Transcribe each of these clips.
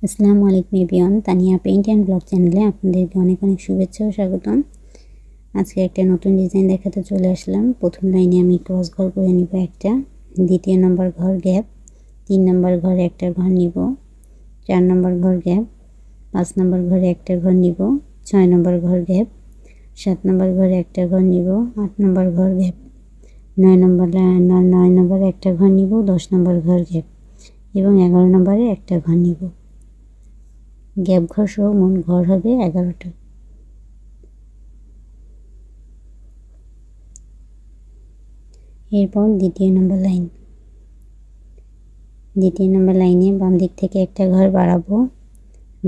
আসসালামু আলাইকুম everyone, Tania paint and blog চ্যানেলে আপনাদেরকে অনেক অনেক শুভেচ্ছা ও স্বাগতম। আজকে একটা নতুন ডিজাইন দেখাতে চলে আসলাম। প্রথম লাইনে আমি ক্রস ঘর করে নিব একটা, দ্বিতীয় নম্বর ঘর গ্যাপ, 3 নম্বর ঘরে একটা ঘর নিব, 4 নম্বর ঘর গ্যাপ, 5 নম্বর ঘরে একটা ঘর নিব, 6 নম্বর ঘর গ্যাপ, 7 নম্বর ঘরে একটা ঘর নিব, 8 নম্বর ঘর গ্যাপ, 9 নম্বরে একটা ঘর নিব, 10 নম্বর ঘর গ্যাপ এবং 11 নম্বরে একটা ঘর নিব। গ্যাপ ঘর সহ মোট ঘর হবে 11টা। এরপর দ্বিতীয় নম্বর লাইনে বাম দিক থেকে একটা ঘর বাড়াবো,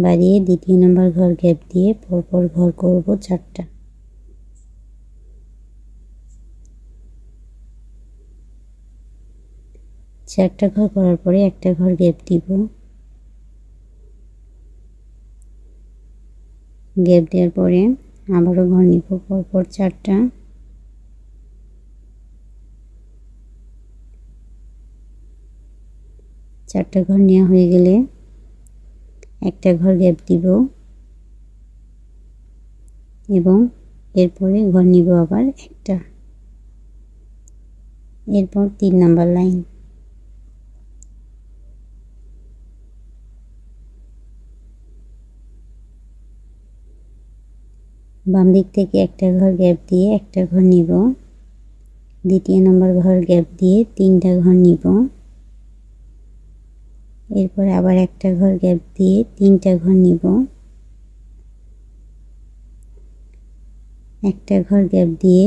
বাড়িয়ে দ্বিতীয় নম্বর ঘর গ্যাপ দিয়ে পরপর ঘর করব 4টা। চারটা ঘর করার পরে একটা ঘর গ্যাপ দিব, গ্যাপ দেওয়ার পরে আবারও ঘর নিব পরপর 4টা। চারটা ঘর নেওয়া হয়ে গেলে একটা ঘর গ্যাপ দিব এবং এরপরে ঘর নিব আবার একটা। এরপর 3 নম্বর লাইন, বাম দিক থেকে একটা ঘর গ্যাপ দিয়ে একটা ঘর নিব, দ্বিতীয় নম্বর ঘর গ্যাপ দিয়ে 3টা ঘর নিব, এরপর আবার একটা ঘর গ্যাপ দিয়ে 3টা ঘর নিব, একটা ঘর গ্যাপ দিয়ে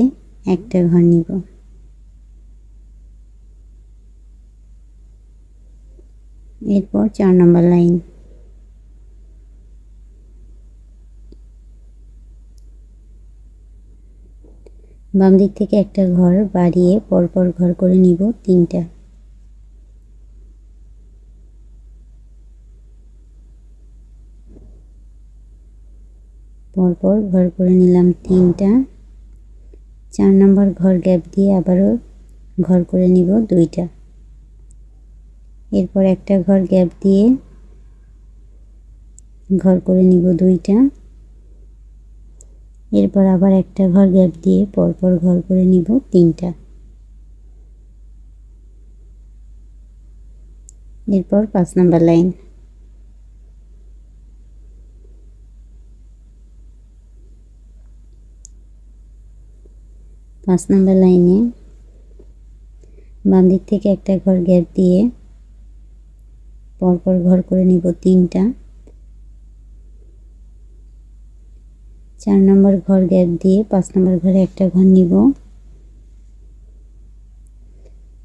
একটা ঘর নিব। এরপর 4 নম্বর লাইন, বাম দিক থেকে একটা ঘর বাড়িয়ে পরপর ঘর করে নিব 3টা। পরপর ঘর করে নিলাম 3টা। 4 নম্বর ঘর গ্যাপ দিয়ে আবারও ঘর করে নিব 2টা। এরপর একটা ঘর গ্যাপ দিয়ে ঘর করে নিব 2টা। এরপর আবার একটা ঘর গ্যাপ দিয়ে পরপর ঘর করে নিব 3টা। এরপর 5 নম্বর লাইন, লাইনে বাম দিক থেকে একটা ঘর গ্যাপ দিয়ে পরপর ঘর করে নিব 3টা। 4 নম্বর ঘর গ্যাপ দিয়ে 5 নম্বর ঘরে একটা ঘর নিব,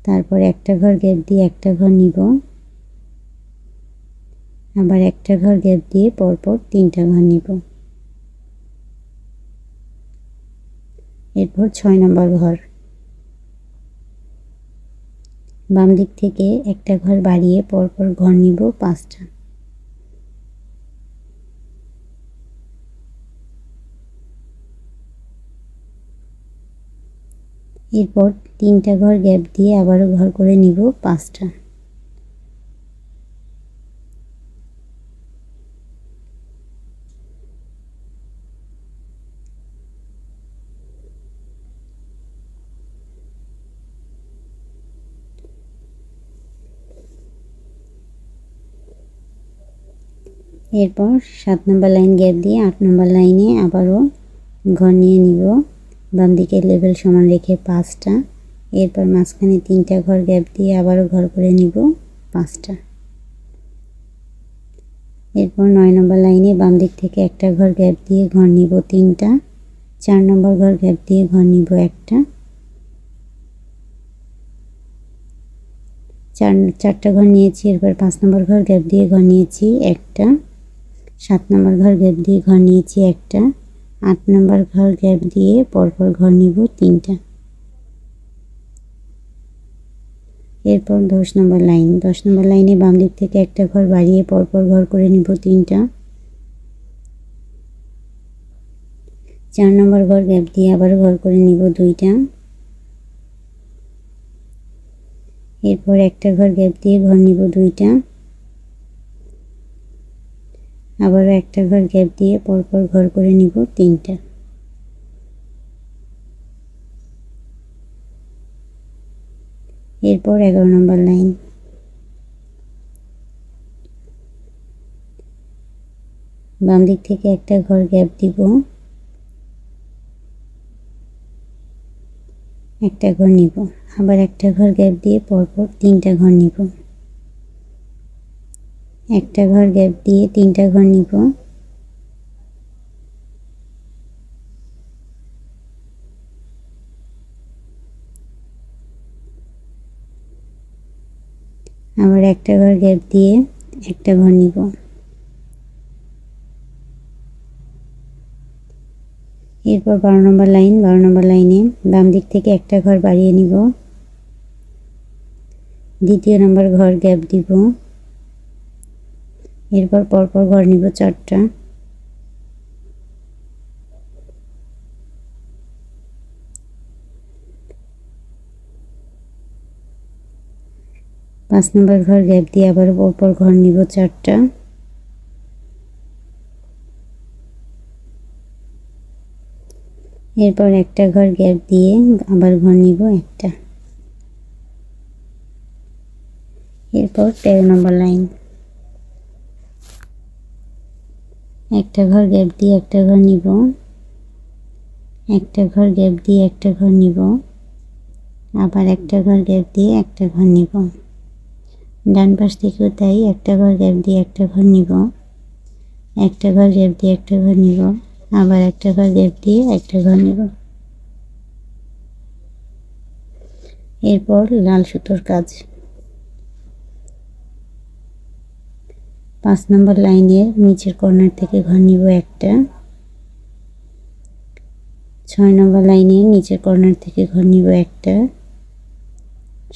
তারপর একটা ঘর গ্যাপ দিয়ে একটা ঘর নিব, আবার একটা ঘর গ্যাপ দিয়ে পরপর 3টা ঘর নিব। এরপর 6 নম্বর ঘর, বাম দিক থেকে একটা ঘর বাড়িয়ে পরপর ঘর নিব 5টা। এরপর 3টা ঘর গ্যাপ দিয়ে আবারও ঘর করে নিব 5টা। এরপর 7 নম্বর লাইন গ্যাপ দিয়ে 8 নম্বর লাইনে আবারও ঘর নিয়ে নিব, বাম দিকের লেভেল সমান রেখে 5টা। এরপর মাঝখানে 3টা ঘর গ্যাপ দিয়ে আবারও ঘর করে নিব 5টা। এরপর 9 নম্বর লাইনে বাম দিক থেকে একটা ঘর গ্যাপ দিয়ে ঘর নিব 3টা। 4 নম্বর ঘর গ্যাপ দিয়ে ঘর নিব একটা। 4টা ঘর নিয়েছি। এরপর 5 নম্বর ঘর গ্যাপ দিয়ে ঘর নিয়েছি একটা। 7 নম্বর ঘর গ্যাপ দিয়ে ঘর নিয়েছি একটা। 8 নম্বর ঘর গ্যাপ দিয়ে পরপর ঘর নিব 3টা। এরপর 10 নম্বর লাইনে বাম দিক থেকে একটা ঘর বাড়িয়ে পরপর ঘর করে নিব 3টা। 4 নম্বর ঘর গ্যাপ দিয়ে আবার ঘর করে নিব 2টা। এরপর একটা ঘর গ্যাপ দিয়ে ঘর নিব 2টা। আবারও একটা ঘর গ্যাপ দিয়ে পরপর ঘর করে নিব 3টা। এরপর 11 নম্বর লাইন, বাম দিক থেকে একটা ঘর গ্যাপ দিব, একটা ঘর নিব, আবার একটা ঘর গ্যাপ দিয়ে পরপর 3টা ঘর নিব, একটা ঘর গ্যাপ দিয়ে 3টা ঘর নিব, আবার একটা ঘর গ্যাপ দিয়ে একটা ঘর নিব। এরপর 12 নম্বর লাইন, 12 নম্বর লাইনে বাম দিক থেকে একটা ঘর বাড়িয়ে নিব, দ্বিতীয় নম্বর ঘর গ্যাপ দিব, এরপর পরপর ঘর নিব 4টা, পাঁচ নম্বর ঘর গ্যাপ দিয়ে আবার পরপর ঘর নিব 4টা, এরপর একটা ঘর গ্যাপ দিয়ে আবার ঘর নিব একটা। এরপর 13 নম্বর লাইন, একটা ঘর গ্যাপ দিয়ে একটা ঘর নিব, একটা ঘর গ্যাপ দিয়ে একটা ঘর নিব, আবার একটা ঘর গ্যাপ দিয়ে একটা ঘর নিব। ডান পাশ থেকেও তাই, একটা ঘর গ্যাপ দিয়ে একটা ঘর নিব, একটা ঘর গ্যাপ দিয়ে একটা ঘর নিব, আবার একটা ঘর গ্যাপ দিয়ে একটা ঘর নিব। এরপর লাল সুতোর কাজ। 5 নম্বর লাইনের নিচের কর্নার থেকে ঘর নিব একটা, 6 নম্বর লাইনের নিচের কর্নার থেকে ঘর নিব একটা,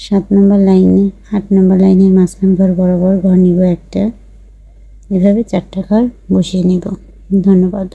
7 নম্বর লাইনে 8 নম্বর লাইনের মাঝখান ঘর বরাবর ঘর নিব একটা। এভাবে 4টা ঘর বসিয়ে নিব। ধন্যবাদ।